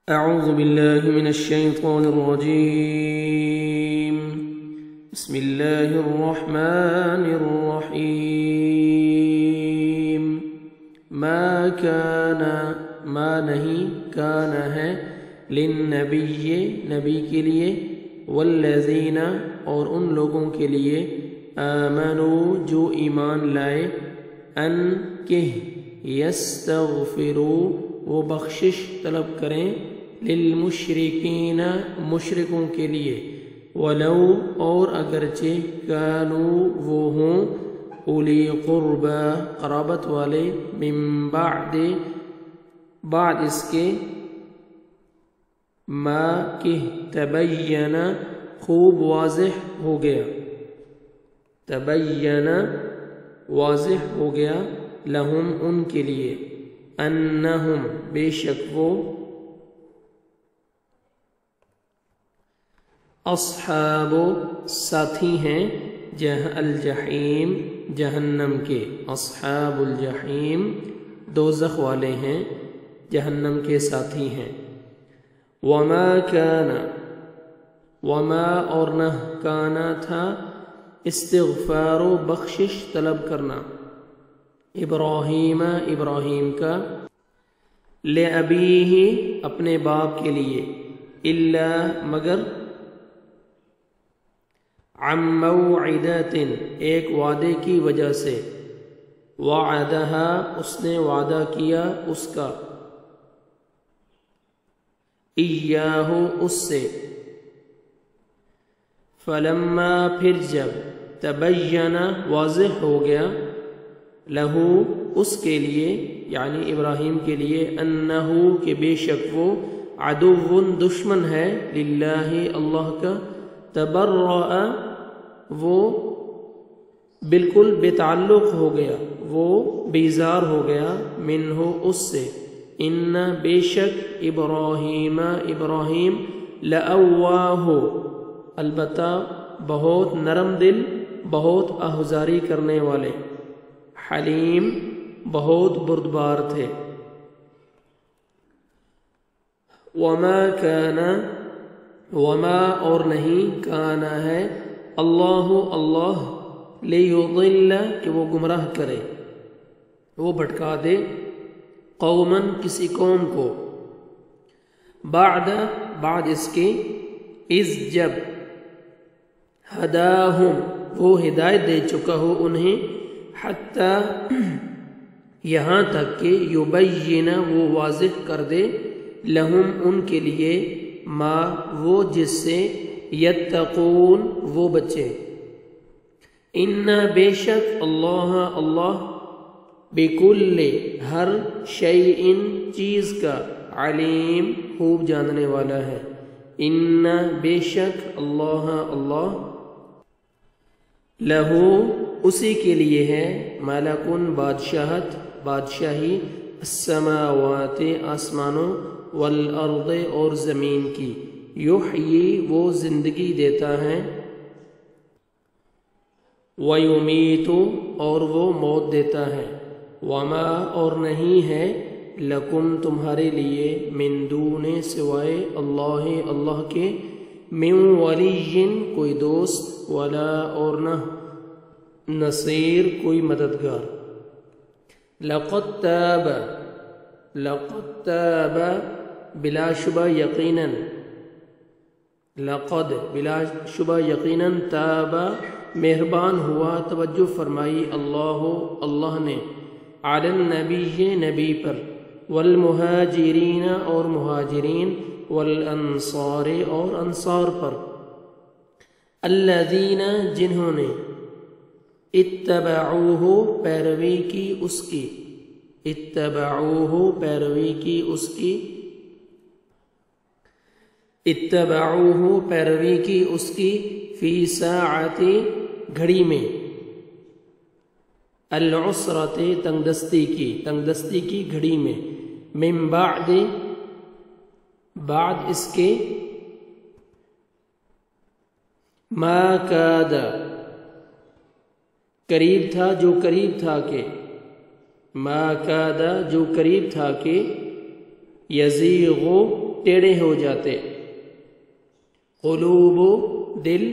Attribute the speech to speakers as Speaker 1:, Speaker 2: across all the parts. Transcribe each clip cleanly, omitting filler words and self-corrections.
Speaker 1: أعوذ بالله من الشيطان الرجيم. بسم الله الرحمن الرحيم. ما نہیں کان ہے للنبی نبی کے لیے والذین اور ان لوگوں کے لیے آمنوا جو ایمان لائے ان کہ یستغفروا وہ بخشش طلب کریں للمشرکین مشرکوں کے لیے ولو اور اگرچہ کانوا وہ ہوں اولی قربا قرابت والے من بعد اس کے ما کہ تبین خوب واضح ہو گیا تبین واضح ہو گیا لہم ان کے لیے انہم بے شک وہ اصحاب ساتھی ہیں الجحیم جہنم کے اصحاب الجحیم دوزخ والے ہیں جہنم کے ساتھی ہیں وما کان وما اور نہ کانا تھا استغفار و بخشش طلب کرنا ابراہیم کا لأبیہ اپنے باپ کے لیے الا مگر عن موعدۃ ایک وعدے کی وجہ سے وعدہا اس نے وعدہ کیا اس کا ایاہ اس سے فلما پھر جب تبین واضح ہو گیا لہو اس کے لیے یعنی ابراہیم کے لیے انہو کہ بے شک وہ عدو دشمن ہے للہ اللہ کا تبرأ وہ بالکل بے تعلق ہو گیا وہ بیزار ہو گیا منہ اس سے ان بے شک ابراہیم لأواہ البتہ بہت نرم دل بہت آہذاری کرنے والے حلیم بہت بردبار تھے وما اور نہیں کانا ہے اللہ لیضل کہ وہ گمراہ کرے وہ بھٹکا دے قوما کسی قوم کو بعد اس کے اذ جب ہداہم وہ ہدایت دے چکا ہو انہیں حتی یہاں تک کہ یبین وہ واضح کر دے لہم ان کے لیے ما وہ جس سے یتقون وہ بچے ان بے شک اللہ بکل ہر شیء چیز کا علیم خوب جاننے والا ہے ان بے شک اللہ لہو اسی کے لیے ہے ملکن بادشاہی السماوات آسمانوں والارض اور زمین کی یحیی وہ زندگی دیتا ہے ویمیت اور وہ موت دیتا ہے وما اور نہیں ہے لکم تمہارے لیے من دون سوائے اللہ کے من ولی کوئی دوست ولا اور نہ نصیر کوئی مددگار لقد تاب بلا شبہ یقیناً تاب مہربان ہوا توجہ فرمائی اللہ نے علی النبی نبی پر والمہاجرین اور مہاجرین والانصار اور انصار پر الذین جنہوں نے اتبعوہ پیروی کی اس کی فی ساعت گھڑی میں العسرت تنگدستی کی گھڑی میں من بعد اس کے ما کاد قریب تھا جو قریب تھا کہ ما کاد جو قریب تھا کہ یزیغ ٹیڑھے ہو جاتے۔ قلوب دل،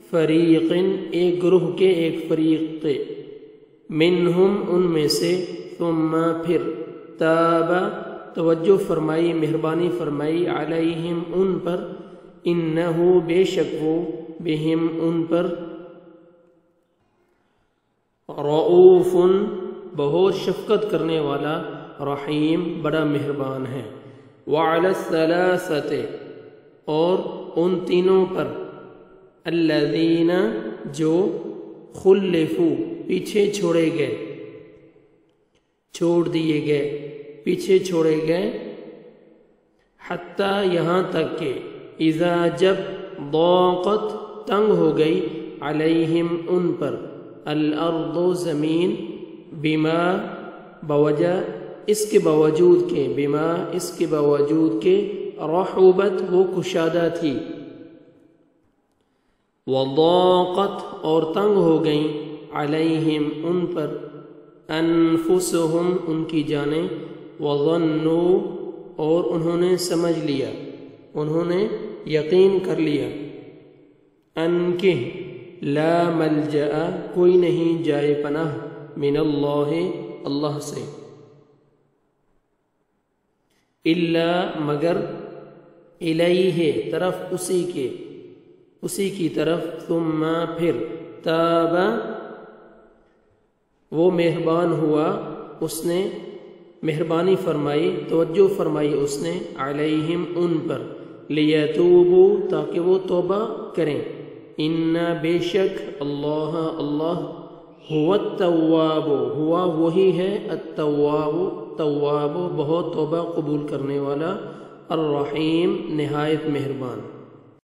Speaker 1: فریقن ایک گروہ کے، ایک فریق کے، منہم ان میں سے، ثم پھر، تاب توجہ فرمائی، مہربانی فرمائی، علیہم ان پر، انہو بے شک وہ، بہم ان پر، رؤوف بہت شفقت کرنے والا، رحیم بڑا مہربان ہے۔ وعلی الثلاثۃ اور ان تینوں پر، الذین جو، خلفوا پیچھے چھوڑے گئے، چھوڑ دیے گئے، پیچھے چھوڑے گئے، حتیٰ یہاں تک کہ، اذا جب، ضاقت تنگ ہو گئی، علیہم ان پر، الارض زمین، بما بوجہ اس کے باوجود کے، بما اس کے باوجود کے، رحبت وہ کشادہ تھی، وضاقت اور تنگ ہو گئیں، علیہم ان پر، انفسہم ان کی جانیں، وظنوا اور انہوں نے سمجھ لیا، انہوں نے یقین کر لیا، ان کہ لا ملجأ کوئی نہیں جائے پناہ، من اللہ اللہ سے، الا مگر، الیہ طرف اسی کے، اسی کی طرف، ثم پھر، تاب وہ مہربان ہوا، اس نے مہربانی فرمائی، توجہ فرمائی اس نے، علیہم ان پر، لیتوبوا تاکہ وہ توبہ کریں، ان بے شک اللہ اللہ، هو التواب ہوا وہی ہے، التواب تواب بہت توبہ قبول کرنے والا، الرحیم نہایت مہربان۔